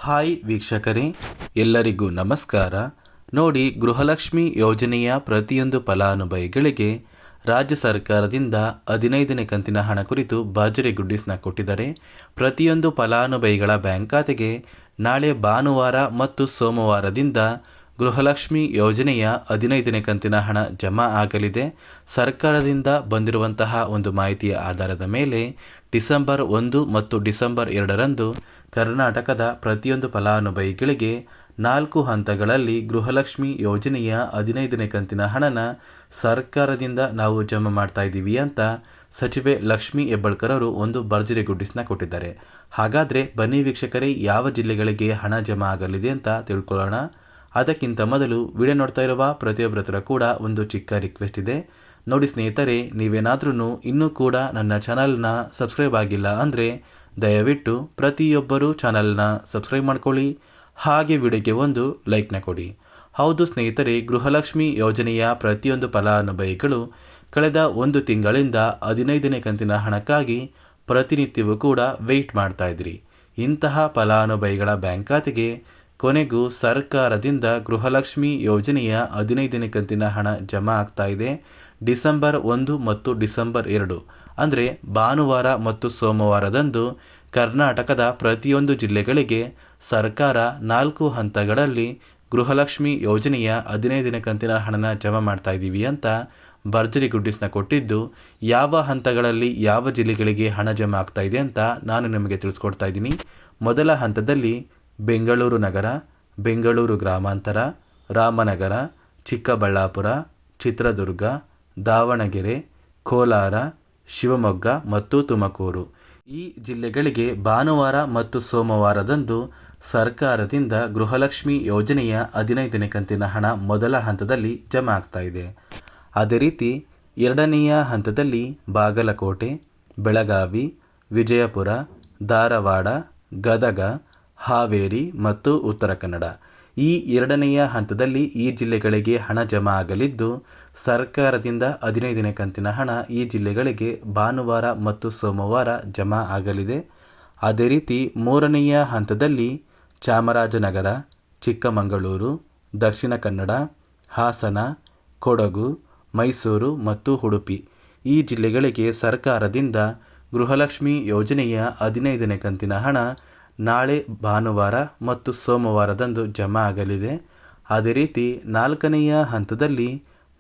Hi ವೀಕ್ಷಕರೇ, ಎಲ್ಲರಿಗೂ ನಮಸ್ಕಾರ. ನೋಡಿ, ಗೃಹಲಕ್ಷ್ಮಿ ಯೋಜನೆಯ ಪ್ರತಿಯೊಂದು ಫಲಾನುಭವಿಗಳಿಗೆ ರಾಜ್ಯ ಸರ್ಕಾರದಿಂದ 15ನೇ ಕಂತಿನ ಹಣ ಕುರಿತು ಭರ್ಜರಿ ಗುಡ್ಡಿಸ್ನ ಕೊಟ್ಟಿದ್ದಾರೆ. ಪ್ರತಿಯೊಂದು ಫಲಾನುಭವಿಗಳ ಬ್ಯಾಂಕ್ ಖಾತೆಗೆ ನಾಳೆ ಭಾನುವಾರ ಮತ್ತು ಸೋಮವಾರದಿಂದ ಗೃಹಲಕ್ಷ್ಮಿ ಯೋಜನೆಯ 15ನೇ ಕಂತಿನ ಹಣ ಜಮಾ ಆಗಲಿದೆ. ಸರ್ಕಾರದಿಂದ ಬಂದಿರುವಂತಹ ಒಂದು ಮಾಹಿತಿಯ ಆಧಾರದ ಮೇಲೆ ಡಿಸೆಂಬರ್ 1 ಮತ್ತು ಡಿಸೆಂಬರ್ 2ರಂದು ಕರ್ನಾಟಕದ ಪ್ರತಿಯೊಂದು ಫಲಾನುಭವಿಗಳಿಗೆ 4 ಹಂತಗಳಲ್ಲಿ ಗೃಹಲಕ್ಷ್ಮಿ ಯೋಜನೆಯ 15ನೇ ಕಂತಿನ ಹಣನ ಸರ್ಕಾರದಿಂದ ನಾವು ಜಮಾ ಮಾಡ್ತಾ ಇದ್ದೀವಿ ಅಂತ ಸಚಿವೆ ಲಕ್ಷ್ಮಿ ಹೆಬ್ಬಾಳ್ಕರ್ ಅವರು ಒಂದು ಭರ್ಜರಿ ಗುಡ್ಡಿಸ್ನ ಕೊಟ್ಟಿದ್ದಾರೆ. ಹಾಗಾದರೆ ಬನ್ನಿ ವೀಕ್ಷಕರೇ, ಯಾವ ಜಿಲ್ಲೆಗಳಿಗೆ ಹಣ ಜಮಾ ಆಗಲಿದೆ ಅಂತ ತಿಳ್ಕೊಳ್ಳೋಣ. ಅದಕ್ಕಿಂತ ಮೊದಲು ವಿಡಿಯೋ ನೋಡ್ತಾ ಇರುವ ಪ್ರತಿಯೊಬ್ಬರ ಹತ್ರ ಕೂಡ ಒಂದು ಚಿಕ್ಕ ರಿಕ್ವೆಸ್ಟ್ ಇದೆ. ನೋಡಿ ಸ್ನೇಹಿತರೆ, ನೀವೇನಾದ್ರೂ ಇನ್ನೂ ಕೂಡ ನನ್ನ ಚಾನಲ್ನ ಸಬ್ಸ್ಕ್ರೈಬ್ ಆಗಿಲ್ಲ ಅಂದರೆ ದಯವಿಟ್ಟು ಪ್ರತಿಯೊಬ್ಬರು ಚಾನಲ್ನ ಸಬ್ಸ್ಕ್ರೈಬ್ ಮಾಡ್ಕೊಳ್ಳಿ, ಹಾಗೆ ವಿಡಿಯೋಗೆ ಒಂದು ಲೈಕ್ನ ಕೊಡಿ. ಹೌದು ಸ್ನೇಹಿತರೆ, ಗೃಹಲಕ್ಷ್ಮಿ ಯೋಜನೆಯ ಪ್ರತಿಯೊಂದು ಫಲಾನುಭವಿಗಳು ಕಳೆದ ಒಂದು ತಿಂಗಳಿಂದ 15ನೇ ಕಂತಿನ ಹಣಕ್ಕಾಗಿ ಪ್ರತಿನಿತ್ಯವೂ ಕೂಡ ವೆಯ್ಟ್ ಮಾಡ್ತಾ ಇದ್ರಿ. ಇಂತಹ ಫಲಾನುಭವಿಗಳ ಬ್ಯಾಂಕ್ ಖಾತೆಗೆ ಕೊನೆಗೂ ಸರ್ಕಾರದಿಂದ ಗೃಹಲಕ್ಷ್ಮಿ ಯೋಜನೆಯ 15ನೇ ಕಂತಿನ ಹಣ ಜಮಾ ಆಗ್ತಾ ಇದೆ. ಡಿಸೆಂಬರ್ 1 ಮತ್ತು ಡಿಸೆಂಬರ್ 2 ಅಂದರೆ ಭಾನುವಾರ ಮತ್ತು ಸೋಮವಾರದಂದು ಕರ್ನಾಟಕದ ಪ್ರತಿಯೊಂದು ಜಿಲ್ಲೆಗಳಿಗೆ ಸರ್ಕಾರ 4 ಹಂತಗಳಲ್ಲಿ ಗೃಹಲಕ್ಷ್ಮಿ ಯೋಜನೆಯ 15ನೇ ಕಂತಿನ ಹಣನ ಜಮಾ ಮಾಡ್ತಾ ಇದ್ದೀವಿ ಅಂತ ಭರ್ಜರಿ ಗುಡ್ಡಿಸ್ನ ಕೊಟ್ಟಿದ್ದು, ಯಾವ ಹಂತಗಳಲ್ಲಿ ಯಾವ ಜಿಲ್ಲೆಗಳಿಗೆ ಹಣ ಜಮಾ ಆಗ್ತಾ ಇದೆ ಅಂತ ನಾನು ನಿಮಗೆ ತಿಳಿಸ್ಕೊಡ್ತಾ ಇದ್ದೀನಿ. ಮೊದಲ ಹಂತದಲ್ಲಿ ಬೆಂಗಳೂರು ನಗರ, ಬೆಂಗಳೂರು ಗ್ರಾಮಾಂತರ, ರಾಮನಗರ, ಚಿಕ್ಕಬಳ್ಳಾಪುರ, ಚಿತ್ರದುರ್ಗ, ದಾವಣಗೆರೆ, ಕೋಲಾರ, ಶಿವಮೊಗ್ಗ ಮತ್ತು ತುಮಕೂರು ಈ ಜಿಲ್ಲೆಗಳಿಗೆ ಭಾನುವಾರ ಮತ್ತು ಸೋಮವಾರದಂದು ಸರ್ಕಾರದಿಂದ ಗೃಹಲಕ್ಷ್ಮಿ ಯೋಜನೆಯ 15ನೇ ಕಂತಿನ ಹಣ ಮೊದಲ ಹಂತದಲ್ಲಿ ಜಮಾ ಆಗ್ತಾ ಇದೆ. ಅದೇ ರೀತಿ ಎರಡನೆಯ ಹಂತದಲ್ಲಿ ಬಾಗಲಕೋಟೆ, ಬೆಳಗಾವಿ, ವಿಜಯಪುರ, ಧಾರವಾಡ, ಗದಗ, ಹಾವೇರಿ ಮತ್ತು ಉತ್ತರ ಕನ್ನಡ ಈ ಎರಡನೆಯ ಹಂತದಲ್ಲಿ ಈ ಜಿಲ್ಲೆಗಳಿಗೆ ಹಣ ಜಮಾ ಆಗಲಿದ್ದು, ಸರ್ಕಾರದಿಂದ 15ನೇ ಕಂತಿನ ಹಣ ಈ ಜಿಲ್ಲೆಗಳಿಗೆ ಭಾನುವಾರ ಮತ್ತು ಸೋಮವಾರ ಜಮಾ ಆಗಲಿದೆ. ಅದೇ ರೀತಿ ಮೂರನೆಯ ಹಂತದಲ್ಲಿ ಚಾಮರಾಜನಗರ, ಚಿಕ್ಕಮಗಳೂರು, ದಕ್ಷಿಣ ಕನ್ನಡ, ಹಾಸನ, ಕೊಡಗು, ಮೈಸೂರು ಮತ್ತು ಉಡುಪಿ ಈ ಜಿಲ್ಲೆಗಳಿಗೆ ಸರ್ಕಾರದಿಂದ ಗೃಹಲಕ್ಷ್ಮಿ ಯೋಜನೆಯ 15ನೇ ಕಂತಿನ ಹಣ ನಾಳೆ ಭಾನುವಾರ ಮತ್ತು ಸೋಮವಾರದಂದು ಜಮಾ ಆಗಲಿದೆ. ಅದೇ ರೀತಿ ನಾಲ್ಕನೆಯ ಹಂತದಲ್ಲಿ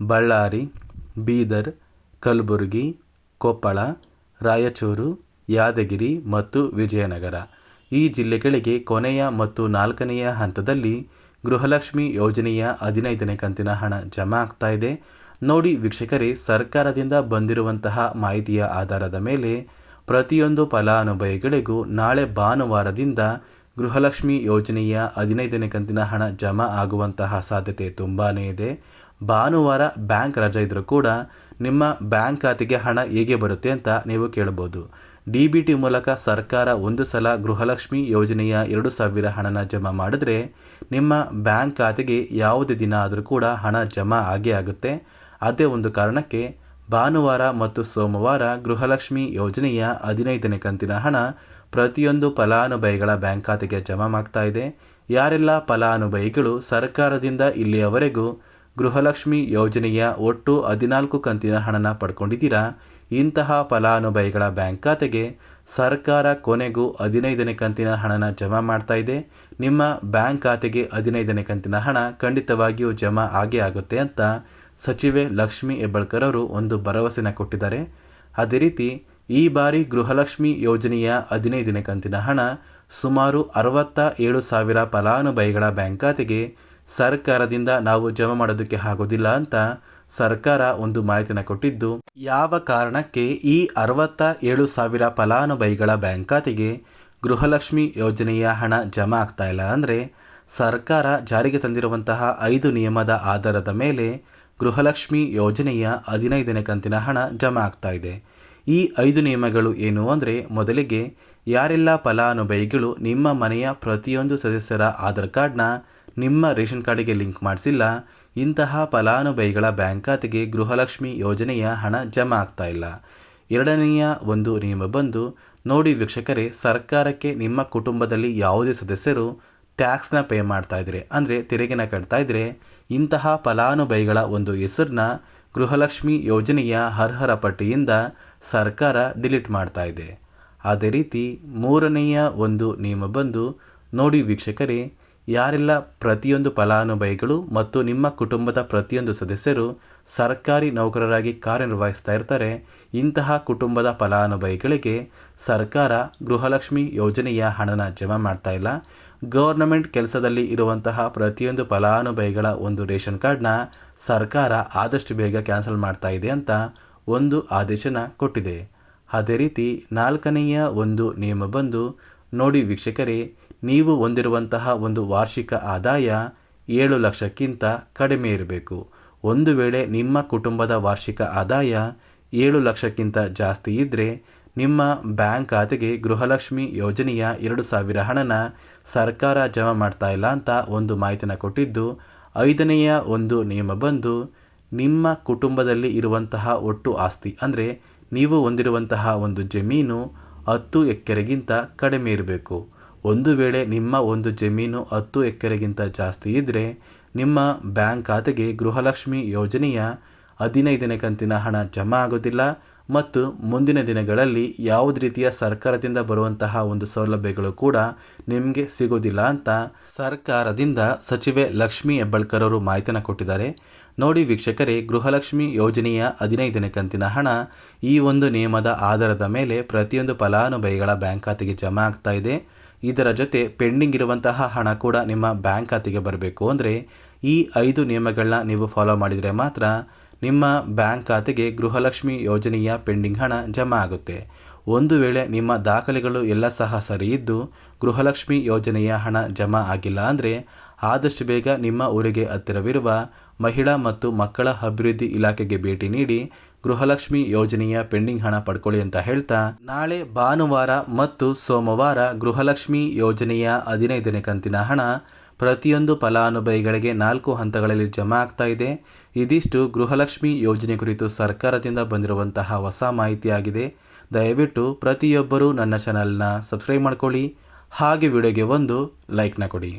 ಬಳ್ಳಾರಿ, ಬೀದರ್, ಕಲಬುರಗಿ, ಕೊಪ್ಪಳ, ರಾಯಚೂರು, ಯಾದಗಿರಿ ಮತ್ತು ವಿಜಯನಗರ ಈ ಜಿಲ್ಲೆಗಳಿಗೆ ಕೊನೆಯ ಮತ್ತು 4ನೆಯ ಹಂತದಲ್ಲಿ ಗೃಹಲಕ್ಷ್ಮಿ ಯೋಜನೆಯ 15ನೇ ಕಂತಿನ ಹಣ ಜಮಾ ಆಗ್ತಾ ಇದೆ. ನೋಡಿ ವೀಕ್ಷಕರೇ, ಸರ್ಕಾರದಿಂದ ಬಂದಿರುವಂತಹ ಮಾಹಿತಿಯ ಆಧಾರದ ಮೇಲೆ ಪ್ರತಿಯೊಂದು ಫಲಾನುಭವಿಗಳಿಗೂ ನಾಳೆ ಭಾನುವಾರದಿಂದ ಗೃಹಲಕ್ಷ್ಮಿ ಯೋಜನೆಯ 15ನೇ ಕಂತಿನ ಹಣ ಜಮಾ ಆಗುವಂತಹ ಸಾಧ್ಯತೆ ತುಂಬಾ ಇದೆ. ಭಾನುವಾರ ಬ್ಯಾಂಕ್ ರಜೆ ಇದ್ದರೂ ಕೂಡ ನಿಮ್ಮ ಬ್ಯಾಂಕ್ ಖಾತೆಗೆ ಹಣ ಹೇಗೆ ಬರುತ್ತೆ ಅಂತ ನೀವು ಕೇಳ್ಬೋದು. DBT ಮೂಲಕ ಸರ್ಕಾರ ಒಂದು ಸಲ ಗೃಹಲಕ್ಷ್ಮಿ ಯೋಜನೆಯ 2,000 ಹಣನ ಜಮಾ ಮಾಡಿದ್ರೆ ನಿಮ್ಮ ಬ್ಯಾಂಕ್ ಖಾತೆಗೆ ಯಾವುದೇ ದಿನ ಆದರೂ ಕೂಡ ಹಣ ಜಮಾ ಆಗೇ ಆಗುತ್ತೆ. ಅದೇ ಒಂದು ಕಾರಣಕ್ಕೆ ಭಾನುವಾರ ಮತ್ತು ಸೋಮವಾರ ಗೃಹಲಕ್ಷ್ಮಿ ಯೋಜನೆಯ 15ನೇ ಕಂತಿನ ಹಣ ಪ್ರತಿಯೊಂದು ಫಲಾನುಭವಿಗಳ ಬ್ಯಾಂಕ್ ಖಾತೆಗೆ ಜಮಾ ಆಗ್ತಾ ಇದೆ. ಯಾರೆಲ್ಲ ಫಲಾನುಭವಿಗಳು ಸರ್ಕಾರದಿಂದ ಇಲ್ಲಿಯವರೆಗೂ ಗೃಹಲಕ್ಷ್ಮಿ ಯೋಜನೆಯ ಒಟ್ಟು 14 ಕಂತಿನ ಹಣನ ಪಡ್ಕೊಂಡಿದ್ದೀರಾ, ಇಂತಹ ಫಲಾನುಭವಿಗಳ ಬ್ಯಾಂಕ್ ಖಾತೆಗೆ ಸರ್ಕಾರ ಕೊನೆಗೂ 15ನೇ ಕಂತಿನ ಹಣನ ಜಮಾ ಮಾಡ್ತಾ ಇದೆ. ನಿಮ್ಮ ಬ್ಯಾಂಕ್ ಖಾತೆಗೆ 15ನೇ ಕಂತಿನ ಹಣ ಖಂಡಿತವಾಗಿಯೂ ಜಮಾ ಆಗೇ ಆಗುತ್ತೆ ಅಂತ ಸಚಿವೆ ಲಕ್ಷ್ಮಿ ಹೆಬ್ಬಾಳ್ಕರ್ ಅವರು ಒಂದು ಭರವಸೆನ ಕೊಟ್ಟಿದ್ದಾರೆ. ಅದೇ ರೀತಿ ಈ ಬಾರಿ ಗೃಹಲಕ್ಷ್ಮಿ ಯೋಜನೆಯ 15ನೇ ಕಂತಿನ ಹಣ ಸುಮಾರು 67,000 ಫಲಾನುಭವಿಗಳ ಬ್ಯಾಂಕ್ ಖಾತೆಗೆ ಸರ್ಕಾರದಿಂದ ನಾವು ಜಮಾ ಮಾಡೋದಕ್ಕೆ ಆಗೋದಿಲ್ಲ ಅಂತ ಸರ್ಕಾರ ಒಂದು ಮಾಹಿತಿನ ಕೊಟ್ಟಿದ್ದು, ಯಾವ ಕಾರಣಕ್ಕೆ ಈ 67,000 ಫಲಾನುಭವಿಗಳ ಬ್ಯಾಂಕ್ ಖಾತೆಗೆ ಗೃಹಲಕ್ಷ್ಮಿ ಯೋಜನೆಯ ಹಣ ಜಮಾ ಆಗ್ತಾ ಇಲ್ಲ ಅಂದರೆ ಸರ್ಕಾರ ಜಾರಿಗೆ ತಂದಿರುವಂತಹ 5 ನಿಯಮದ ಆಧಾರದ ಮೇಲೆ ಗೃಹಲಕ್ಷ್ಮಿ ಯೋಜನೆಯ 15ನೇ ಕಂತಿನ ಹಣ ಜಮಾ ಆಗ್ತಾ ಇದೆ. ಈ 5 ನಿಯಮಗಳು ಏನು ಅಂದರೆ, ಮೊದಲಿಗೆ ಯಾರೆಲ್ಲ ಫಲಾನುಭವಿಗಳು ನಿಮ್ಮ ಮನೆಯ ಪ್ರತಿಯೊಂದು ಸದಸ್ಯರ ಆಧಾರ್ ಕಾರ್ಡ್ನ ನಿಮ್ಮ ರೇಷನ್ ಕಾರ್ಡಿಗೆ ಲಿಂಕ್ ಮಾಡಿಸಿಲ್ಲ, ಇಂತಹ ಫಲಾನುಭವಿಗಳ ಬ್ಯಾಂಕ್ ಖಾತೆಗೆ ಗೃಹಲಕ್ಷ್ಮಿ ಯೋಜನೆಯ ಹಣ ಜಮಾ ಆಗ್ತಾ ಇಲ್ಲ. ಎರಡನೆಯ ಒಂದು ನಿಯಮ ಬಂದು, ನೋಡಿ ವೀಕ್ಷಕರೇ, ಸರ್ಕಾರಕ್ಕೆ ನಿಮ್ಮ ಕುಟುಂಬದಲ್ಲಿ ಯಾವುದೇ ಸದಸ್ಯರು ಟ್ಯಾಕ್ಸ್ನ ಪೇ ಮಾಡ್ತಾ ಇದ್ರೆ ಅಂದರೆ ತೆರಿಗೆನ ಕಟ್ತಾ ಇದ್ರೆ ಇಂತಹ ಫಲಾನುಭವಿಗಳ ಒಂದು ಹೆಸರನ್ನ ಗೃಹಲಕ್ಷ್ಮಿ ಯೋಜನೆಯ ಅರ್ಹರ ಪಟ್ಟಿಯಿಂದ ಸರ್ಕಾರ ಡಿಲೀಟ್ ಮಾಡ್ತಾ ಇದೆ. ಅದೇ ರೀತಿ ಮೂರನೆಯ ಒಂದು ನಿಯಮ ಬಂದು ನೋಡಿ ವೀಕ್ಷಕರೇ, ಯಾರೆಲ್ಲ ಪ್ರತಿಯೊಂದು ಫಲಾನುಭವಿಗಳು ಮತ್ತು ನಿಮ್ಮ ಕುಟುಂಬದ ಪ್ರತಿಯೊಂದು ಸದಸ್ಯರು ಸರ್ಕಾರಿ ನೌಕರರಾಗಿ ಕಾರ್ಯನಿರ್ವಹಿಸ್ತಾ ಇರ್ತಾರೆ, ಇಂತಹ ಕುಟುಂಬದ ಫಲಾನುಭವಿಗಳಿಗೆ ಸರ್ಕಾರ ಗೃಹಲಕ್ಷ್ಮಿ ಯೋಜನೆಯ ಹಣನ ಜಮಾ ಮಾಡ್ತಾ ಇಲ್ಲ. ಗೌರ್ನಮೆಂಟ್ ಕೆಲಸದಲ್ಲಿ ಇರುವಂತಹ ಪ್ರತಿಯೊಂದು ಫಲಾನುಭವಿಗಳ ಒಂದು ರೇಷನ್ ಕಾರ್ಡ್ನ ಸರ್ಕಾರ ಆದಷ್ಟು ಬೇಗ ಕ್ಯಾನ್ಸಲ್ ಮಾಡ್ತಾ ಇದೆ ಅಂತ ಒಂದು ಆದೇಶನ ಕೊಟ್ಟಿದೆ. ಅದೇ ರೀತಿ ನಾಲ್ಕನೆಯ ಒಂದು ನಿಯಮ ಬಂದು ನೋಡಿ ವೀಕ್ಷಕರೇ, ನೀವು ಹೊಂದಿರುವಂತಹ ಒಂದು ವಾರ್ಷಿಕ ಆದಾಯ 7 ಲಕ್ಷಕ್ಕಿಂತ ಕಡಿಮೆ ಇರಬೇಕು. ಒಂದು ವೇಳೆ ನಿಮ್ಮ ಕುಟುಂಬದ ವಾರ್ಷಿಕ ಆದಾಯ 7 ಲಕ್ಷಕ್ಕಿಂತ ಜಾಸ್ತಿ ಇದ್ದರೆ ನಿಮ್ಮ ಬ್ಯಾಂಕ್ ಖಾತೆಗೆ ಗೃಹಲಕ್ಷ್ಮಿ ಯೋಜನೆಯ 2,000 ಹಣನ ಸರ್ಕಾರ ಜಮಾ ಮಾಡ್ತಾ ಇಲ್ಲ ಅಂತ ಒಂದು ಮಾಹಿತಿನ ಕೊಟ್ಟಿದ್ದು. ಐದನೆಯ ಒಂದು ನಿಯಮ ಬಂದು ನಿಮ್ಮ ಕುಟುಂಬದಲ್ಲಿ ಇರುವಂತಹ ಒಟ್ಟು ಆಸ್ತಿ ಅಂದರೆ ನೀವು ಹೊಂದಿರುವಂತಹ ಒಂದು ಜಮೀನು 10 ಎಕರೆಗಿಂತ ಕಡಿಮೆ ಇರಬೇಕು. ಒಂದು ವೇಳೆ ನಿಮ್ಮ ಒಂದು ಜಮೀನು 10 ಎಕರೆಗಿಂತ ಜಾಸ್ತಿ ಇದ್ದರೆ ನಿಮ್ಮ ಬ್ಯಾಂಕ್ ಖಾತೆಗೆ ಗೃಹಲಕ್ಷ್ಮಿ ಯೋಜನೆಯ 15ನೇ ಕಂತಿನ ಹಣ ಜಮಾ ಆಗೋದಿಲ್ಲ ಮತ್ತು ಮುಂದಿನ ದಿನಗಳಲ್ಲಿ ಯಾವುದೇ ರೀತಿಯ ಸರ್ಕಾರದಿಂದ ಬರುವಂತಹ ಒಂದು ಸೌಲಭ್ಯಗಳು ಕೂಡ ನಿಮಗೆ ಸಿಗೋದಿಲ್ಲ ಅಂತ ಸರ್ಕಾರದಿಂದ ಸಚಿವೆ ಲಕ್ಷ್ಮಿ ಹೆಬ್ಬಾಳ್ಕರ್ ಅವರು ಮಾಹಿತಿನ ಕೊಟ್ಟಿದ್ದಾರೆ. ನೋಡಿ ವೀಕ್ಷಕರೇ, ಗೃಹಲಕ್ಷ್ಮಿ ಯೋಜನೆಯ 15ನೇ ಕಂತಿನ ಹಣ ಈ ಒಂದು ನಿಯಮದ ಆಧಾರದ ಮೇಲೆ ಪ್ರತಿಯೊಂದು ಫಲಾನುಭವಿಗಳ ಬ್ಯಾಂಕ್ ಖಾತೆಗೆ ಜಮಾ ಆಗ್ತಾ ಇದೆ. ಇದರ ಜೊತೆ ಪೆಂಡಿಂಗ್ ಇರುವಂತಹ ಹಣ ಕೂಡ ನಿಮ್ಮ ಬ್ಯಾಂಕ್ ಖಾತೆಗೆ ಬರಬೇಕು. ಅಂದರೆ ಈ 5 ನಿಯಮಗಳನ್ನ ನೀವು ಫಾಲೋ ಮಾಡಿದರೆ ಮಾತ್ರ ನಿಮ್ಮ ಬ್ಯಾಂಕ್ ಖಾತೆಗೆ ಗೃಹಲಕ್ಷ್ಮಿ ಯೋಜನೆಯ ಪೆಂಡಿಂಗ್ ಹಣ ಜಮಾ ಆಗುತ್ತೆ. ಒಂದು ವೇಳೆ ನಿಮ್ಮ ದಾಖಲೆಗಳು ಎಲ್ಲ ಸಹ ಸರಿ ಇದ್ದು ಗೃಹಲಕ್ಷ್ಮಿ ಯೋಜನೆಯ ಹಣ ಜಮಾ ಆಗಿಲ್ಲ ಅಂದರೆ ಆದಷ್ಟು ಬೇಗ ನಿಮ್ಮ ಊರಿಗೆ ಹತ್ತಿರವಿರುವ ಮಹಿಳಾ ಮತ್ತು ಮಕ್ಕಳ ಅಭಿವೃದ್ಧಿ ಇಲಾಖೆಗೆ ಭೇಟಿ ನೀಡಿ ಗೃಹಲಕ್ಷ್ಮಿ ಯೋಜನೆಯ ಪೆಂಡಿಂಗ್ ಹಣ ಪಡ್ಕೊಳ್ಳಿ ಅಂತ ಹೇಳ್ತಾ, ನಾಳೆ ಭಾನುವಾರ ಮತ್ತು ಸೋಮವಾರ ಗೃಹಲಕ್ಷ್ಮಿ ಯೋಜನೆಯ 15ನೇ ಕಂತಿನ ಹಣ ಪ್ರತಿಯೊಂದು ಫಲಾನುಭವಿಗಳಿಗೆ 4 ಹಂತಗಳಲ್ಲಿ ಜಮಾ ಆಗ್ತಾ ಇದೆ. ಇದಿಷ್ಟು ಗೃಹಲಕ್ಷ್ಮಿ ಯೋಜನೆ ಕುರಿತು ಸರ್ಕಾರದಿಂದ ಬಂದಿರುವಂತಹ ಹೊಸ ಮಾಹಿತಿಯಾಗಿದೆ. ದಯವಿಟ್ಟು ಪ್ರತಿಯೊಬ್ಬರೂ ನನ್ನ ಚಾನಲ್ನ ಸಬ್ಸ್ಕ್ರೈಬ್ ಮಾಡ್ಕೊಳ್ಳಿ, ಹಾಗೆ ವಿಡಿಯೋಗೆ ಒಂದು ಲೈಕ್ನ ಕೊಡಿ.